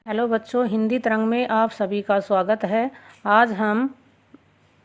Hello बच्चों, हिंदी तरंग में आप सभी का स्वागत है। आज हम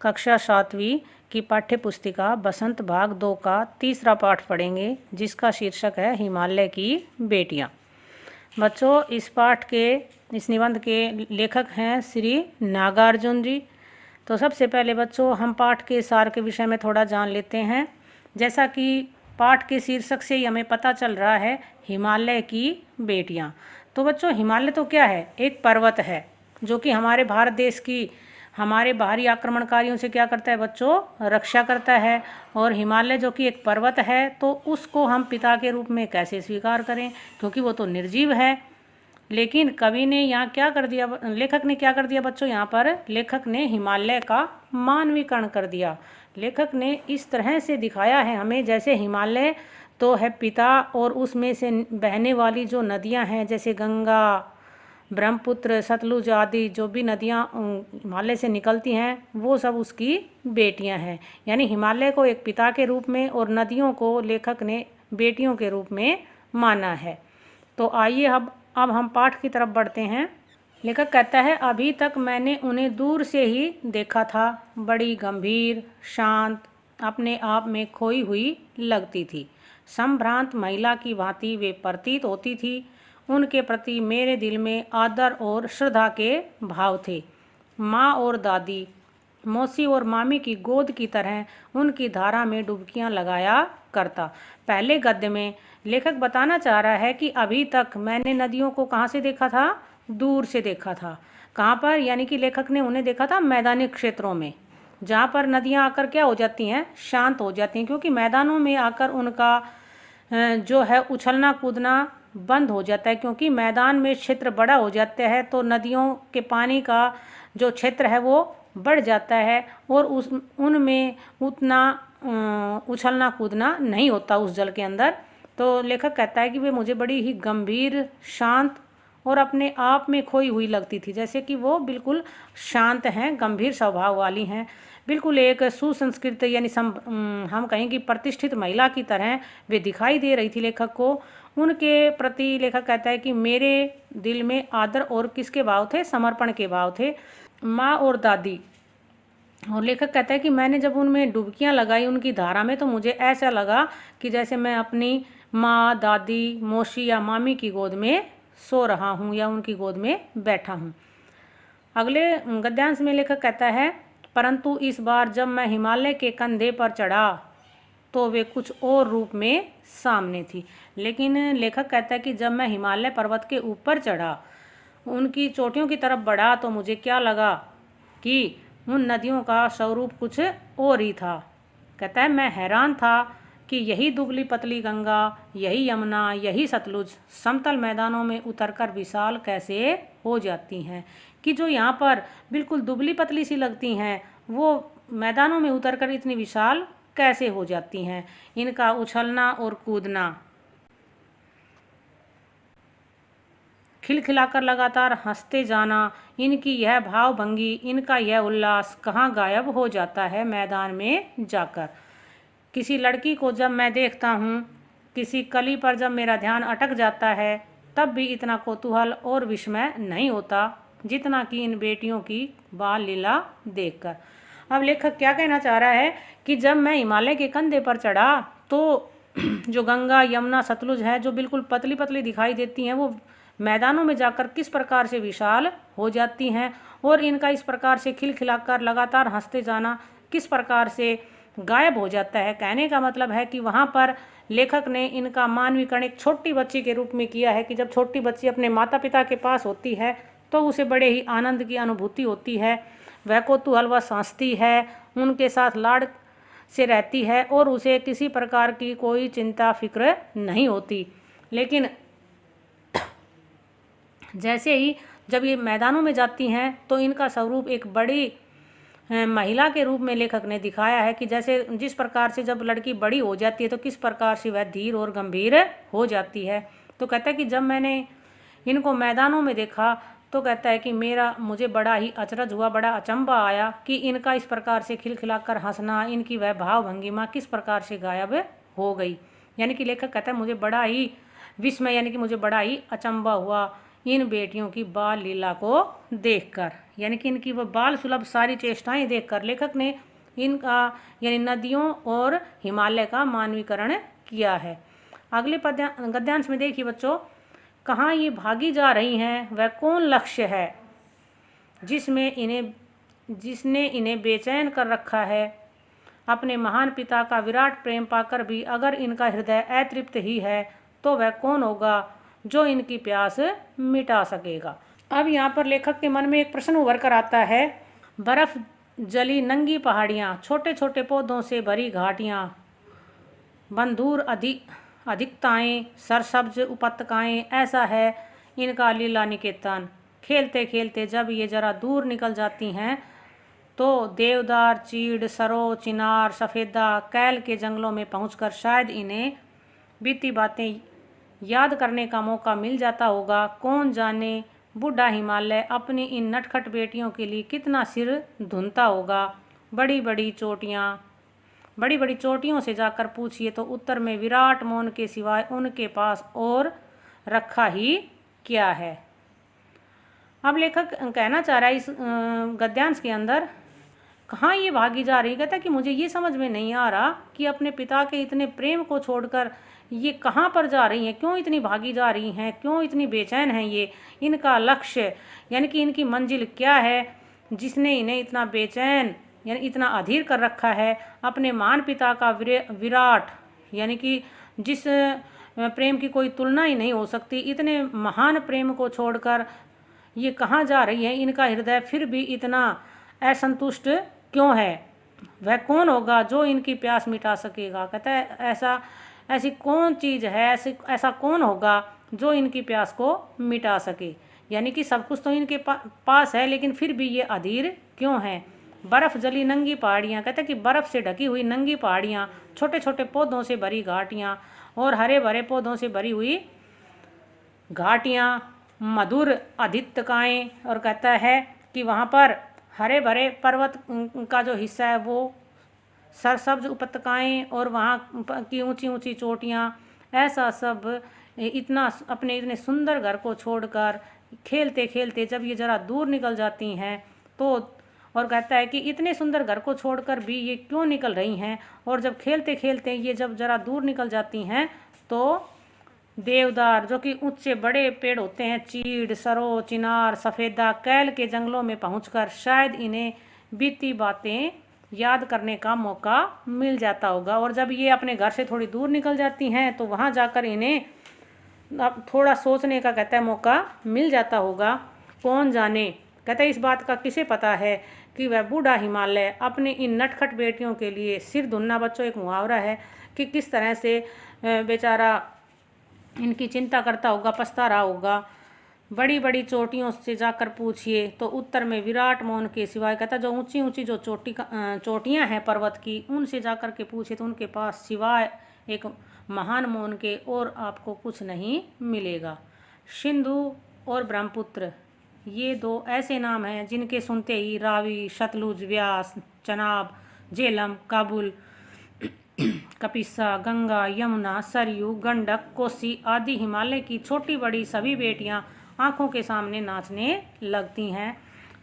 कक्षा 7वीं की पाठ्य पुस्तिका बसंत भाग 2 का तीसरा पाठ पढ़ेंगे, जिसका शीर्षक है हिमालय की बेटियां। बच्चों, इस निबंध के लेखक हैं श्री नागार्जुन जी। तो सबसे पहले बच्चों हम पाठ के सार के विषय में थोड़ा जान लेते हैं। जैसा कि पाठ के शीर्षक से ही हमें पता चल रहा है, हिमालय की बेटियां। तो बच्चों हिमालय तो क्या है? एक पर्वत है जो कि हमारे भारत देश की हमारे बाहरी आक्रमणकारियों से क्या करता है बच्चों? रक्षा करता है। और हिमालय जो कि एक पर्वत है, तो उसको हम पिता के रूप में कैसे स्वीकार करें, क्योंकि वो तो निर्जीव है। लेकिन कवि ने यहाँ क्या कर दिया, लेखक ने क्या कर दिया बच्चों? यहाँ पर लेखक ने हिमालय का मानवीकरण कर दिया। लेखक ने इस तरह से दिखाया है हमें, जैसे हिमालय तो है पिता, और उसमें से बहने वाली जो नदियाँ हैं, जैसे गंगा, ब्रह्मपुत्र, सतलुज आदि जो भी नदियाँ हिमालय से निकलती हैं, वो सब उसकी बेटियां हैं। यानी हिमालय को एक पिता के रूप में और नदियों को लेखक ने बेटियों के रूप में माना है। तो आइए अब हम पाठ की तरफ बढ़ते हैं। लेखक कहता है, अभी तक मैंने उन्हें दूर से ही देखा था। बड़ी गंभीर, शांत, अपने आप में खोई हुई लगती थी। संभ्रांत महिला की भांति वे प्रतीत होती थी। उनके प्रति मेरे दिल में आदर और श्रद्धा के भाव थे। माँ और दादी, मौसी और मामी की गोद की तरह उनकी धारा में डुबकियां लगाया करता। पहले गद्य में लेखक बताना चाह रहा है कि अभी तक मैंने नदियों को कहाँ से देखा था? दूर से देखा था। कहाँ पर? यानी कि लेखक ने उन्हें देखा था मैदानी क्षेत्रों में, जहाँ पर नदियाँ आकर क्या हो जाती हैं? शांत हो जाती हैं, क्योंकि मैदानों में आकर उनका जो है उछलना कूदना बंद हो जाता है। क्योंकि मैदान में क्षेत्र बड़ा हो जाता है, तो नदियों के पानी का जो क्षेत्र है वो बढ़ जाता है, और उनमें उतना उछलना कूदना नहीं होता उस जल के अंदर। तो लेखक कहता है कि वे मुझे बड़ी ही गंभीर, शांत और अपने आप में खोई हुई लगती थी। जैसे कि वो बिल्कुल शांत हैं, गंभीर स्वभाव वाली हैं, बिल्कुल एक सुसंस्कृत यानी हम कहें कि प्रतिष्ठित महिला की तरह वे दिखाई दे रही थी लेखक को। उनके प्रति लेखक कहता है कि मेरे दिल में आदर और किसके भाव थे? समर्पण के भाव थे। माँ और दादी, और लेखक कहता है कि मैंने जब उनमें डुबकियां लगाई उनकी धारा में, तो मुझे ऐसा लगा कि जैसे मैं अपनी माँ, दादी, मौसी या मामी की गोद में सो रहा हूँ या उनकी गोद में बैठा हूँ। अगले गद्यांश में लेखक कहता है, परंतु इस बार जब मैं हिमालय के कंधे पर चढ़ा तो वे कुछ और रूप में सामने थी। लेकिन लेखक कहता है कि जब मैं हिमालय पर्वत के ऊपर चढ़ा, उनकी चोटियों की तरफ बढ़ा, तो मुझे क्या लगा कि उन नदियों का स्वरूप कुछ और ही था। कहता है, मैं हैरान था कि यही दुबली पतली गंगा, यही यमुना, यही सतलुज समतल मैदानों में उतरकर विशाल कैसे हो जाती हैं, कि जो यहाँ पर बिल्कुल दुबली पतली सी लगती हैं, वो मैदानों में उतरकर इतनी विशाल कैसे हो जाती हैं। इनका उछलना और कूदना, खिलखिलाकर लगातार हंसते जाना, इनकी यह भावभंगी, इनका यह उल्लास कहाँ गायब हो जाता है मैदान में जाकर। किसी लड़की को जब मैं देखता हूँ, किसी कली पर जब मेरा ध्यान अटक जाता है, तब भी इतना कौतूहल और विस्मय नहीं होता जितना कि इन बेटियों की बाल लीला देखकर। अब लेखक क्या कहना चाह रहा है कि जब मैं हिमालय के कंधे पर चढ़ा, तो जो गंगा, यमुना, सतलुज है, जो बिल्कुल पतली पतली दिखाई देती हैं, वो मैदानों में जाकर किस प्रकार से विशाल हो जाती हैं, और इनका इस प्रकार से खिलखिलाकर लगातार हंसते जाना किस प्रकार से गायब हो जाता है। कहने का मतलब है कि वहाँ पर लेखक ने इनका मानवीकरण एक छोटी बच्ची के रूप में किया है, कि जब छोटी बच्ची अपने माता पिता के पास होती है तो उसे बड़े ही आनंद की अनुभूति होती है, वह कौतूहल व हंसती है, उनके साथ लाड़ से रहती है, और उसे किसी प्रकार की कोई चिंता फिक्र नहीं होती। लेकिन जैसे ही जब ये मैदानों में जाती हैं, तो इनका स्वरूप एक बड़ी महिला के रूप में लेखक ने दिखाया है, कि जैसे जिस प्रकार से जब लड़की बड़ी हो जाती है तो किस प्रकार से वह धीर और गंभीर हो जाती है। तो कहता है कि जब मैंने इनको मैदानों में देखा, तो कहता है कि मुझे बड़ा ही अचरज हुआ, बड़ा अचंभा आया कि इनका इस प्रकार से खिलखिलाकर हंसना, इनकी वह भाव भंगिमा किस प्रकार से गायब हो गई। यानी कि लेखक कहता है मुझे बड़ा ही विस्मय, यानी कि मुझे बड़ा ही अचंभा हुआ इन बेटियों की बाल लीला को देखकर, यानी कि इनकी वो बाल सुलभ सारी चेष्टाएं देखकर लेखक ने इनका यानी नदियों और हिमालय का मानवीकरण किया है। अगले गद्यांश में देखिए बच्चों, कहाँ ये भागी जा रही हैं, वह कौन लक्ष्य है जिसने इन्हें बेचैन कर रखा है। अपने महान पिता का विराट प्रेम पाकर भी अगर इनका हृदय अतृप्त ही है तो वह कौन होगा जो इनकी प्यास मिटा सकेगा। अब यहाँ पर लेखक के मन में एक प्रश्न उभर कर आता है। बर्फ जली नंगी पहाड़ियाँ, छोटे छोटे पौधों से भरी घाटियाँ, बंधुर अधिकताएं, सरसब्ज उपत्यकाएं, ऐसा है इनका लीला निकेतन। खेलते खेलते जब ये जरा दूर निकल जाती हैं तो देवदार, चीड़, सरो, चिनार, सफ़ेदा, कैल के जंगलों में पहुंचकर शायद इन्हें बीती बातें याद करने का मौका मिल जाता होगा। कौन जाने बूढ़ा हिमालय अपनी इन नटखट बेटियों के लिए कितना सिर धुनता होगा। बड़ी बड़ी चोटियों से जाकर पूछिए तो उत्तर में विराट मौन के सिवाय उनके पास और रखा ही क्या है। अब लेखक कहना चाह रहा है इस गद्यांश के अंदर, कहाँ ये भागी जा रही। कहता है कि मुझे ये समझ में नहीं आ रहा कि अपने पिता के इतने प्रेम को छोड़कर ये कहाँ पर जा रही हैं, क्यों इतनी भागी जा रही हैं, क्यों इतनी बेचैन हैं ये। इनका लक्ष्य यानी कि इनकी मंजिल क्या है जिसने इन्हें इतना बेचैन यानी इतना अधीर कर रखा है। अपने महान पिता का विराट यानी कि जिस प्रेम की कोई तुलना ही नहीं हो सकती, इतने महान प्रेम को छोड़कर ये कहाँ जा रही है। इनका हृदय फिर भी इतना असंतुष्ट क्यों है। वह कौन होगा जो इनकी प्यास मिटा सकेगा। कहता है ऐसी कौन चीज़ है, ऐसा कौन होगा जो इनकी प्यास को मिटा सके। यानी कि सब कुछ तो इनके पास है लेकिन फिर भी ये अधीर क्यों हैं। बर्फ़ जली नंगी पहाड़ियाँ, कहते हैं कि बर्फ़ से ढकी हुई नंगी पहाड़ियाँ, छोटे छोटे पौधों से भरी घाटियाँ और हरे भरे पौधों से भरी हुई घाटियाँ, मधुर अधिकताएं, और कहता है कि वहाँ पर हरे भरे पर्वत का जो हिस्सा है वो सरसब्ज उपत्यकाएं और वहाँ की ऊंची ऊंची चोटियाँ, ऐसा सब इतना अपने इतने सुंदर घर को छोड़कर खेलते खेलते जब ये ज़रा दूर निकल जाती हैं तो, और कहता है कि इतने सुंदर घर को छोड़कर भी ये क्यों निकल रही हैं। और जब खेलते खेलते ये जब ज़रा दूर निकल जाती हैं तो देवदार जो कि ऊंचे बड़े पेड़ होते हैं, चीड़, सरो, चिनार, सफ़ेदा, कैल के जंगलों में पहुंचकर शायद इन्हें बीती बातें याद करने का मौका मिल जाता होगा। और जब ये अपने घर से थोड़ी दूर निकल जाती हैं तो वहाँ जाकर इन्हें थोड़ा सोचने का कहता है मौका मिल जाता होगा। कौन जाने, कहता है इस बात का किसे पता है कि वह बूढ़ा हिमालय अपनी इन नटखट बेटियों के लिए सिर धुनना, बच्चों एक मुहावरा है कि किस तरह से बेचारा इनकी चिंता करता होगा, पछता रहा होगा। बड़ी बड़ी चोटियों से जाकर पूछिए तो उत्तर में विराट मौन के सिवाय, कहता जो ऊंची ऊंची जो चोटियां हैं पर्वत की, उनसे जाकर के पूछिए तो उनके पास सिवाय एक महान मौन के और आपको कुछ नहीं मिलेगा। सिंधु और ब्रह्मपुत्र ये दो ऐसे नाम हैं जिनके सुनते ही रावी, सतलुज, व्यास, चनाब, झेलम, काबुल, कपिसा, गंगा, यमुना, सरयू, गंडक, कोसी आदि हिमालय की छोटी बड़ी सभी बेटियां आंखों के सामने नाचने लगती हैं।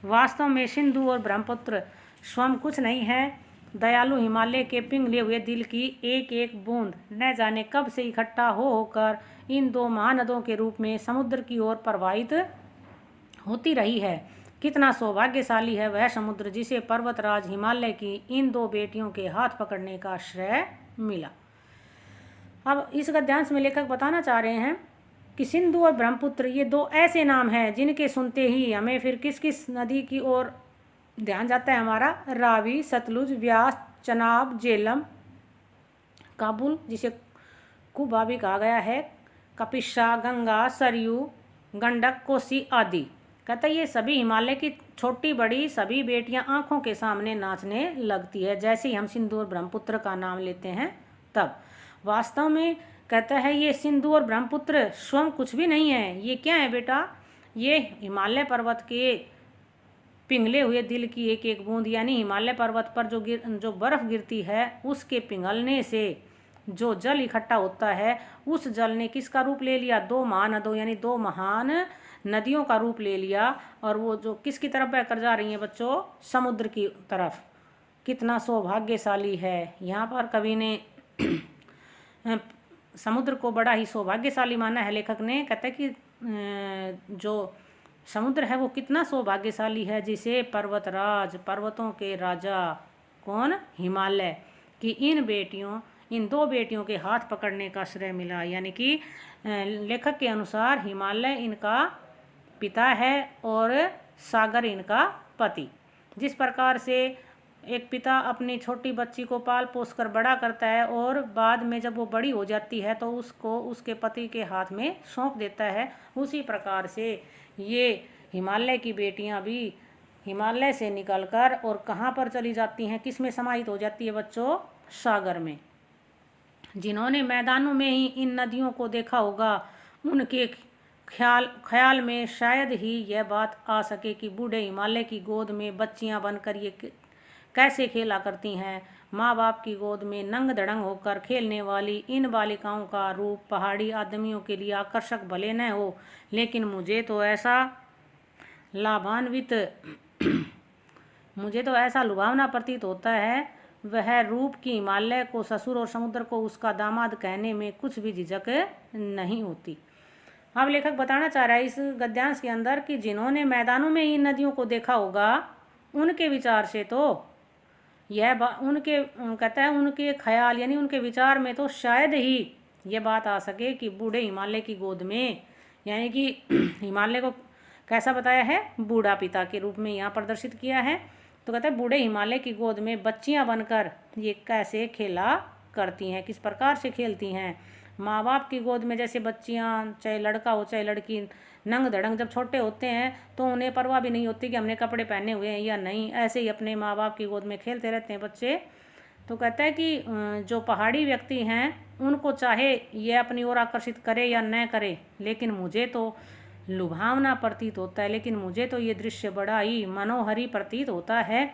वास्तव में सिंधु और ब्रह्मपुत्र स्वयं कुछ नहीं है, दयालु हिमालय के पिघले हुए दिल की एक एक बूंद न जाने कब से इकट्ठा होकर इन दो महानदों के रूप में समुद्र की ओर प्रवाहित होती रही है। कितना सौभाग्यशाली है वह समुद्र जिसे पर्वतराज हिमालय की इन दो बेटियों के हाथ पकड़ने का श्रेय मिला। अब इस गद्यांश में लेखक बताना चाह रहे हैं कि सिंधु और ब्रह्मपुत्र ये दो ऐसे नाम हैं जिनके सुनते ही हमें फिर किस किस नदी की ओर ध्यान जाता है हमारा। रावी, सतलुज, व्यास, चनाब, झेलम, काबुल जिसे कुबा भी कहा गया है, कपिसा, गंगा, सरयू, गंडक, कोसी आदि। कहता है ये सभी हिमालय की छोटी बड़ी सभी बेटियां आंखों के सामने नाचने लगती है जैसे ही हम सिंधु और ब्रह्मपुत्र का नाम लेते हैं तब। वास्तव में कहता है ये सिंधु और ब्रह्मपुत्र स्वयं कुछ भी नहीं है। ये क्या है बेटा, ये हिमालय पर्वत के पिघले हुए दिल की एक एक बूंद, यानी हिमालय पर्वत पर जो बर्फ़ गिरती है उसके पिघलने से जो जल इकट्ठा होता है उस जल ने किसका रूप ले लिया, दो महानदों यानी दो महान नदियों का रूप ले लिया, और वो जो किसकी तरफ बहकर जा रही हैं बच्चों, समुद्र की तरफ। कितना सौभाग्यशाली है। यहाँ पर कवि ने समुद्र को बड़ा ही सौभाग्यशाली माना है। लेखक ने कहता है कि जो समुद्र है वो कितना सौभाग्यशाली है, जिसे पर्वतराज, पर्वतों के राजा कौन, हिमालय की इन दो बेटियों के हाथ पकड़ने का श्रेय मिला। यानी कि लेखक के अनुसार हिमालय इनका पिता है और सागर इनका पति। जिस प्रकार से एक पिता अपनी छोटी बच्ची को पाल पोस कर बड़ा करता है और बाद में जब वो बड़ी हो जाती है तो उसको उसके पति के हाथ में सौंप देता है, उसी प्रकार से ये हिमालय की बेटियां भी हिमालय से निकलकर और कहाँ पर चली जाती हैं, किस में समाहित हो जाती है बच्चों, सागर में। जिन्होंने मैदानों में ही इन नदियों को देखा होगा उनके ख्याल में शायद ही यह बात आ सके कि बूढ़े हिमालय की गोद में बच्चियां बनकर ये कैसे खेला करती हैं। माँ बाप की गोद में नंग धड़ंग होकर खेलने वाली इन बालिकाओं का रूप पहाड़ी आदमियों के लिए आकर्षक भले न हो, लेकिन मुझे तो ऐसा लुभावना प्रतीत होता है। वह रूप की हिमालय को ससुर और समुद्र को उसका दामाद कहने में कुछ भी झिझक नहीं होती। अब लेखक बताना चाह रहा है इस गद्यांश के अंदर कि जिन्होंने मैदानों में इन नदियों को देखा होगा उनके विचार से तो कहता है उनके ख्याल यानी उनके विचार में तो शायद ही ये बात आ सके कि बूढ़े हिमालय की गोद में, यानी कि हिमालय को कैसा बताया है, बूढ़ा पिता के रूप में यहाँ प्रदर्शित किया है। तो कहता है बूढ़े हिमालय की गोद में बच्चियाँ बनकर ये कैसे खेला करती हैं, किस प्रकार से खेलती हैं। माँ बाप की गोद में जैसे बच्चियाँ, चाहे लड़का हो चाहे लड़की, नंग धड़ंग जब छोटे होते हैं तो उन्हें परवाह भी नहीं होती कि हमने कपड़े पहने हुए हैं या नहीं, ऐसे ही अपने माँ बाप की गोद में खेलते रहते हैं बच्चे। तो कहता है कि जो पहाड़ी व्यक्ति हैं उनको चाहे ये अपनी ओर आकर्षित करे या न करे, लेकिन मुझे तो लुभावना प्रतीत होता है, लेकिन मुझे तो ये दृश्य बड़ा ही मनोहरी प्रतीत होता है।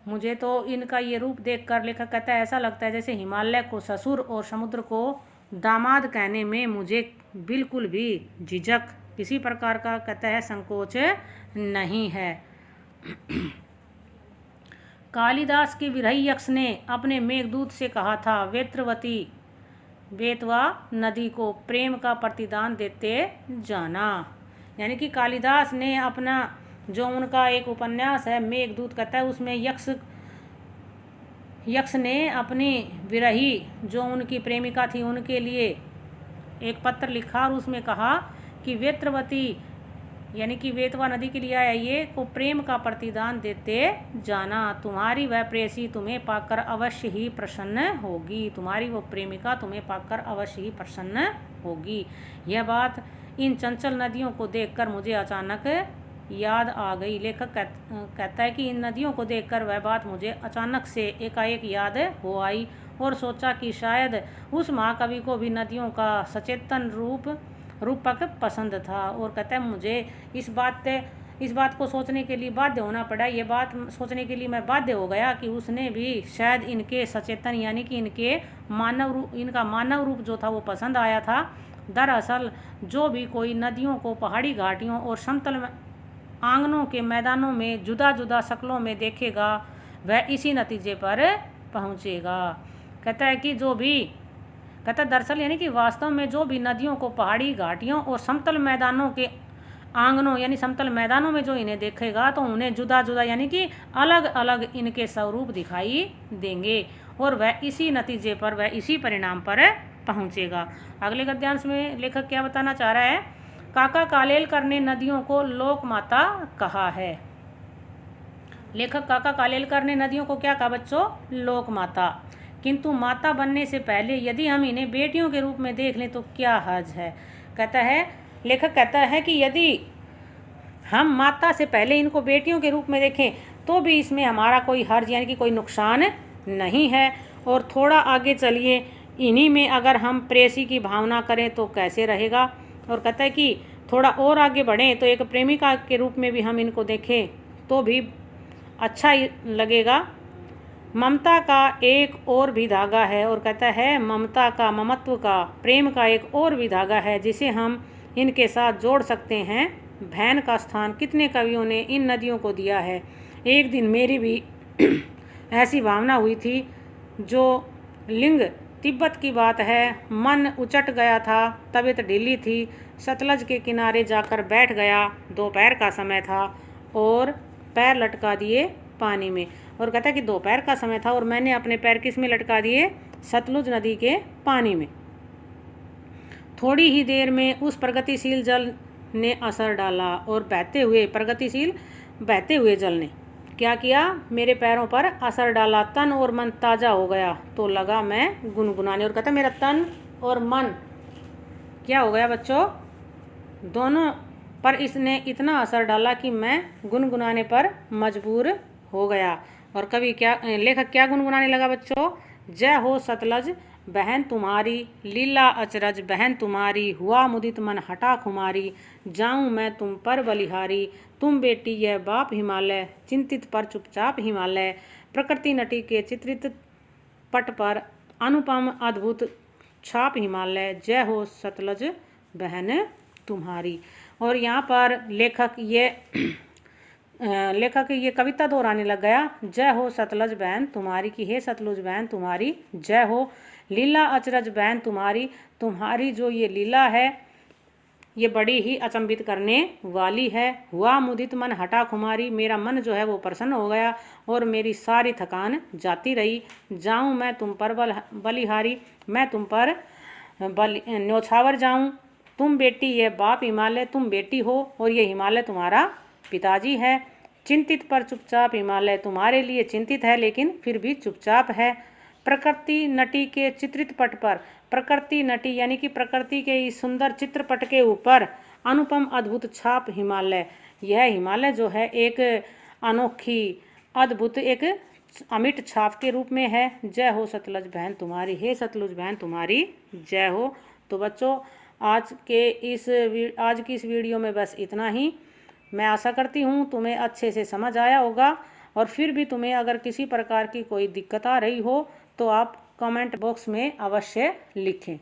मुझे तो इनका ये रूप देखकर, लेखक कहता है, ऐसा लगता है जैसे हिमालय को ससुर और समुद्र को दामाद कहने में मुझे बिल्कुल भी झिझक, किसी प्रकार का कहता है संकोच नहीं है। कालिदास के विरही यक्ष ने अपने मेघदूत से कहा था, बेतवा नदी को प्रेम का प्रतिदान देते जाना। यानी कि कालिदास ने अपना जो उनका एक उपन्यास है मेघदूत कहता है, उसमें यक्ष ने अपनी विरही जो उनकी प्रेमिका थी उनके लिए एक पत्र लिखा और उसमें कहा कि वेत्रवती यानी कि वेतवा नदी के लिए आइए को प्रेम का प्रतिदान देते जाना। तुम्हारी वह प्रेयसी तुम्हें पाकर अवश्य ही प्रसन्न होगी, तुम्हारी वो प्रेमिका तुम्हें पाकर अवश्य ही प्रसन्न होगी। यह बात इन चंचल नदियों को देखकर मुझे अचानक याद आ गई। लेखक कहता है कि इन नदियों को देखकर वह बात मुझे अचानक से एकाएक याद हो आई और सोचा कि शायद उस महाकवि को भी नदियों का सचेतन रूपक पसंद था। और कहता है मुझे इस बात को सोचने के लिए बाध्य होना पड़ा, ये बात सोचने के लिए मैं बाध्य हो गया कि उसने भी शायद इनके सचेतन यानी कि इनका मानव रूप जो था वो पसंद आया था। दरअसल जो भी कोई नदियों को पहाड़ी घाटियों और समतल आंगनों के मैदानों में जुदा जुदा शक्लों में देखेगा वह इसी नतीजे पर पहुँचेगा। कहता है कि दरअसल यानी कि वास्तव में जो भी नदियों को पहाड़ी घाटियों और समतल मैदानों के आंगनों यानी समतल मैदानों में जो इन्हें देखेगा तो उन्हें जुदा जुदा यानी कि अलग अलग इनके स्वरूप दिखाई देंगे और वह इसी नतीजे पर, वह इसी परिणाम पर पहुँचेगा। अगले गद्यांश में लेखक क्या बताना चाह रहा है, काका कालेलकर ने नदियों को लोक माता कहा है। लेखक काका कालेलकर ने नदियों को क्या कहा बच्चों, लोक माता। किंतु माता बनने से पहले यदि हम इन्हें बेटियों के रूप में देख लें तो क्या हर्ज है। लेखक कहता है कि यदि हम माता से पहले इनको बेटियों के रूप में देखें तो भी इसमें हमारा कोई हर्ज यानी कि कोई नुकसान नहीं है। और थोड़ा आगे चलिए, इन्हीं में अगर हम प्रेयसी की भावना करें तो कैसे रहेगा। और कहता है कि थोड़ा और आगे बढ़ें तो एक प्रेमिका के रूप में भी हम इनको देखें तो भी अच्छा लगेगा। ममता का एक और भी धागा है, और कहता है ममता का, ममत्व का, प्रेम का एक और भी धागा है जिसे हम इनके साथ जोड़ सकते हैं। बहन का स्थान कितने कवियों ने इन नदियों को दिया है। एक दिन मेरी भी ऐसी भावना हुई थी। जो लिंग तिब्बत की बात है। मन उचट गया था, तबीयत ढीली थी। सतलज के किनारे जाकर बैठ गया। दोपहर का समय था और पैर लटका दिए पानी में। और कहता है कि दोपहर का समय था और मैंने अपने पैर किस में लटका दिए? सतलुज नदी के पानी में। थोड़ी ही देर में उस प्रगतिशील जल ने असर डाला और बहते हुए जल ने क्या किया? मेरे पैरों पर असर डाला। तन और मन ताज़ा हो गया तो लगा मैं गुनगुनाने। और कहता मेरा तन और मन क्या हो गया बच्चों? दोनों पर इसने इतना असर डाला कि मैं गुनगुनाने पर मजबूर हो गया। और कवि क्या, लेखक क्या गुनगुनाने लगा बच्चों? जय हो सतलज बहन तुम्हारी, लीला अचरज बहन तुम्हारी, हुआ मुदित मन हटा खुमारी, जाऊं मैं तुम पर बलिहारी, तुम बेटी यह बाप हिमालय, चिंतित पर चुपचाप हिमालय, प्रकृति नटी के चित्रित पट पर अनुपम अद्भुत छाप हिमालय, जय हो सतलज बहन तुम्हारी। और यहाँ पर लेखक ये कविता दोहराने लग गया। जय हो सतलज बहन तुम्हारी की, हे सतलुज बहन तुम्हारी जय हो। लीला अचरज बहन तुम्हारी, तुम्हारी जो ये लीला है ये बड़ी ही अचंभित करने वाली है। हुआ मुदित मन हटा खुमारी, मेरा मन जो है वो प्रसन्न हो गया और मेरी सारी थकान जाती रही। जाऊं मैं तुम पर बलिहारी, मैं तुम पर न्योछावर जाऊं। तुम बेटी ये बाप हिमालय, तुम बेटी हो और ये हिमालय तुम्हारा पिताजी है। चिंतित पर चुपचाप हिमालय, तुम्हारे लिए चिंतित है लेकिन फिर भी चुपचाप है। प्रकृति नटी के चित्रित पट पर, प्रकृति नटी यानी कि प्रकृति के इस सुंदर चित्रपट के ऊपर अनुपम अद्भुत छाप हिमालय, यह हिमालय जो है एक अनोखी अद्भुत एक अमिट छाप के रूप में है। जय हो सतलज बहन तुम्हारी, हे सतलुज बहन तुम्हारी जय हो। तो बच्चों आज की इस वीडियो में बस इतना ही। मैं आशा करती हूँ तुम्हें अच्छे से समझ आया होगा। और फिर भी तुम्हें अगर किसी प्रकार की कोई दिक्कत आ रही हो तो आप कमेंट बॉक्स में अवश्य लिखें।